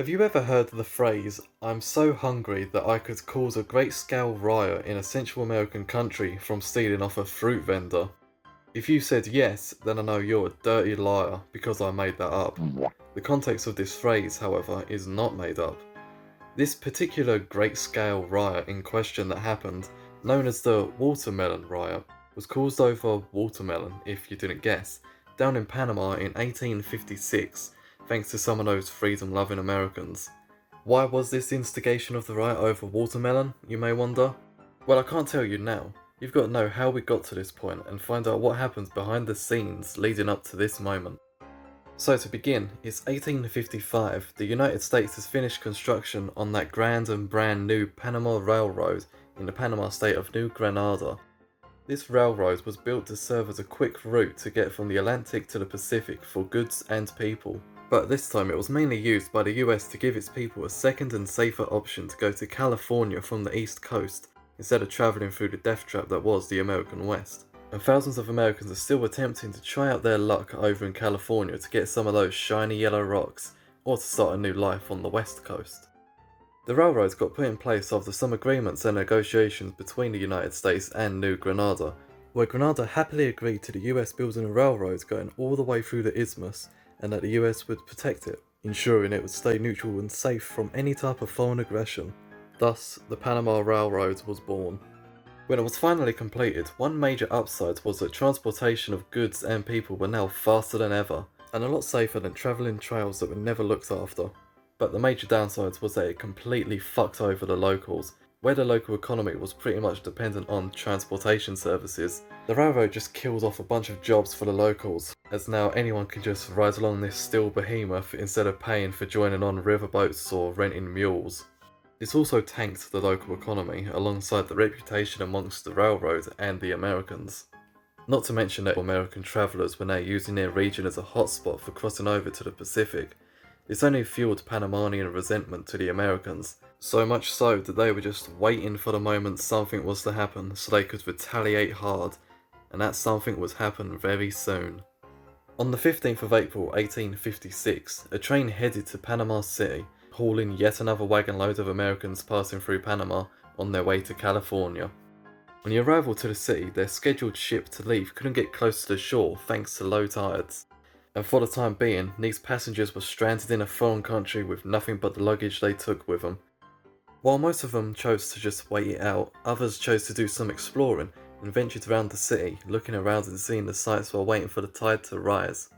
Have you ever heard the phrase, "I'm so hungry that I could cause a great scale riot in a Central American country from stealing off a fruit vendor"? If you said yes, then I know you're a dirty liar because I made that up. The context of this phrase, however, is not made up. This particular great scale riot in question that happened, known as the Watermelon Riot, was caused over watermelon, if you didn't guess, down in Panama in 1856, thanks to some of those freedom-loving Americans. Why was this instigation of the riot over watermelon, you may wonder? Well, I can't tell you now. You've got to know how we got to this point and find out what happens behind the scenes leading up to this moment. So to begin, it's 1855. The United States has finished construction on that grand and brand new Panama Railroad in the Panama state of New Granada. This railroad was built to serve as a quick route to get from the Atlantic to the Pacific for goods and people. But this time it was mainly used by the US to give its people a second and safer option to go to California from the East Coast, instead of travelling through the death trap that was the American West. And thousands of Americans are still attempting to try out their luck over in California to get some of those shiny yellow rocks, or to start a new life on the West Coast. The railroads got put in place after some agreements and negotiations between the United States and New Granada, where Granada happily agreed to the US building a railroad going all the way through the isthmus, and that the US would protect it, ensuring it would stay neutral and safe from any type of foreign aggression. Thus, the Panama Railroad was born. When it was finally completed, one major upside was that transportation of goods and people were now faster than ever, and a lot safer than travelling trails that were never looked after. But the major downside was that it completely fucked over the locals, where the local economy was pretty much dependent on transportation services. The railroad just killed off a bunch of jobs for the locals, as now anyone can just ride along this steel behemoth instead of paying for joining on riverboats or renting mules. This also tanked the local economy, alongside the reputation amongst the railroad and the Americans. Not to mention that American travellers were now using their region as a hotspot for crossing over to the Pacific. This only fueled Panamanian resentment to the Americans, so much so that they were just waiting for the moment something was to happen so they could retaliate hard, and that something would happen very soon. On the 15th of April 1856, a train headed to Panama City, hauling yet another wagon load of Americans passing through Panama on their way to California. On the arrival to the city, their scheduled ship to leave couldn't get close to the shore thanks to low tides. And for the time being, these passengers were stranded in a foreign country with nothing but the luggage they took with them. While most of them chose to just wait it out, others chose to do some exploring and ventured around the city, looking around and seeing the sights while waiting for the tide to rise.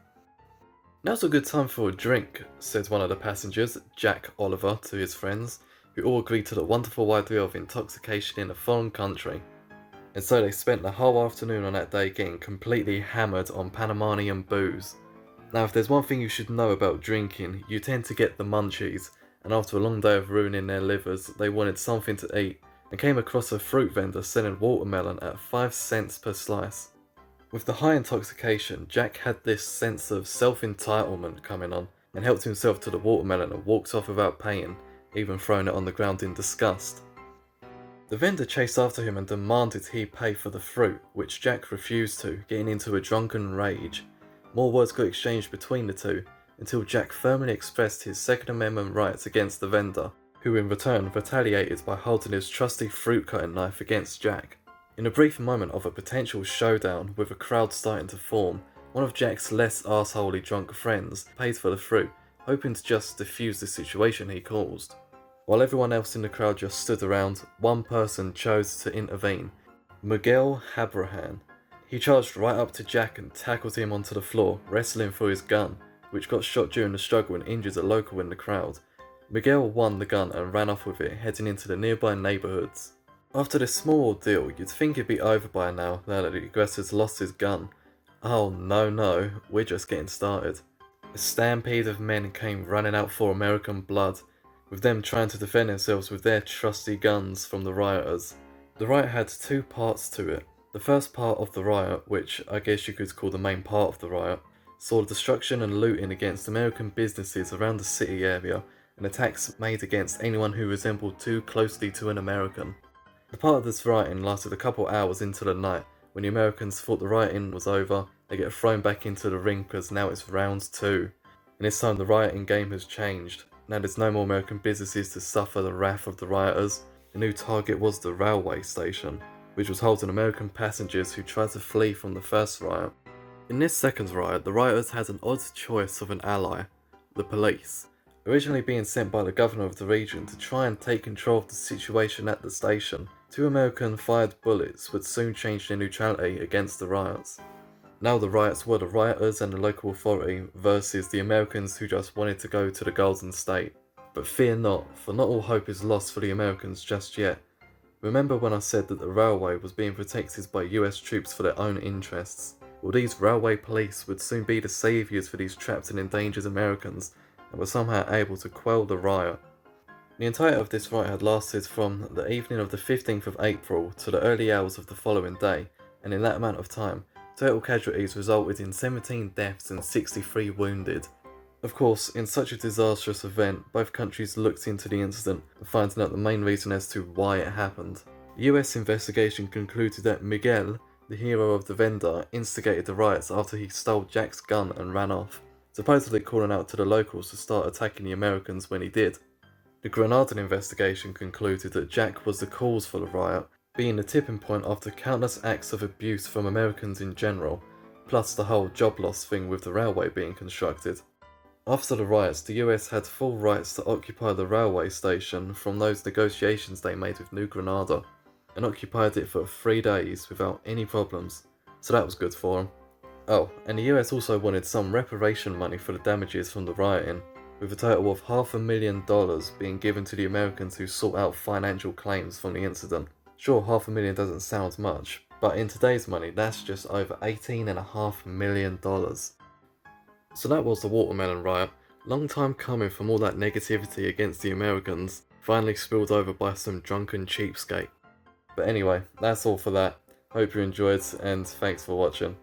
"Now's a good time for a drink," said one of the passengers, Jack Oliver, to his friends, who all agreed to the wonderful idea of intoxication in a foreign country. And so they spent the whole afternoon on that day getting completely hammered on Panamanian booze. Now, if there's one thing you should know about drinking, you tend to get the munchies, and after a long day of ruining their livers, they wanted something to eat, and came across a fruit vendor selling watermelon at 5 cents per slice. With the high intoxication, Jack had this sense of self-entitlement coming on, and helped himself to the watermelon and walked off without paying, even throwing it on the ground in disgust. The vendor chased after him and demanded he pay for the fruit, which Jack refused to, getting into a drunken rage. More words got exchanged between the two, until Jack firmly expressed his Second Amendment rights against the vendor, who in return retaliated by holding his trusty fruit-cutting knife against Jack. In a brief moment of a potential showdown with a crowd starting to form, one of Jack's less arseholey drunk friends paid for the fruit, hoping to just defuse the situation he caused. While everyone else in the crowd just stood around, one person chose to intervene: Miguel Habrahan. He charged right up to Jack and tackled him onto the floor, wrestling for his gun, which got shot during the struggle and injured a local in the crowd. Miguel won the gun and ran off with it, heading into the nearby neighbourhoods. After this small ordeal, you'd think it'd be over by now that the aggressor's lost his gun. Oh no, we're just getting started. A stampede of men came running out for American blood, with them trying to defend themselves with their trusty guns from the rioters. The riot had two parts to it. The first part of the riot, which I guess you could call the main part of the riot, saw destruction and looting against American businesses around the city area, and attacks made against anyone who resembled too closely to an American. The part of this rioting lasted a couple hours into the night. When the Americans thought the rioting was over, they get thrown back into the ring because now it's round 2. And this time the rioting game has changed. Now there's no more American businesses to suffer the wrath of the rioters. The new target was the railway station, which was holding American passengers who tried to flee from the first riot. In this second riot, the rioters had an odd choice of an ally, the police, originally being sent by the governor of the region to try and take control of the situation at the station. 2 American-fired bullets would soon change their neutrality against the riots. Now the riots were the rioters and the local authority versus the Americans who just wanted to go to the Golden State. But fear not, for not all hope is lost for the Americans just yet. Remember when I said that the railway was being protected by US troops for their own interests? Well, these railway police would soon be the saviours for these trapped and endangered Americans, and were somehow able to quell the riot. The entirety of this riot had lasted from the evening of the 15th of April to the early hours of the following day, and in that amount of time, total casualties resulted in 17 deaths and 63 wounded. Of course, in such a disastrous event, both countries looked into the incident, finding out the main reason as to why it happened. The US investigation concluded that Miguel, the hero of the vendor, instigated the riots after he stole Jack's gun and ran off, supposedly calling out to the locals to start attacking the Americans when he did. The Grenadian investigation concluded that Jack was the cause for the riot, being the tipping point after countless acts of abuse from Americans in general, plus the whole job loss thing with the railway being constructed. After the riots, the US had full rights to occupy the railway station from those negotiations they made with New Granada, and occupied it for 3 days without any problems, so that was good for them. Oh, and the US also wanted some reparation money for the damages from the rioting, with a total of $500,000 being given to the Americans who sought out financial claims from the incident. Sure, $500,000 doesn't sound much, but in today's money, that's just over $18.5 million. So that was the Watermelon Riot. Long time coming from all that negativity against the Americans, finally spilled over by some drunken cheapskate. But anyway, that's all for that. Hope you enjoyed, and thanks for watching.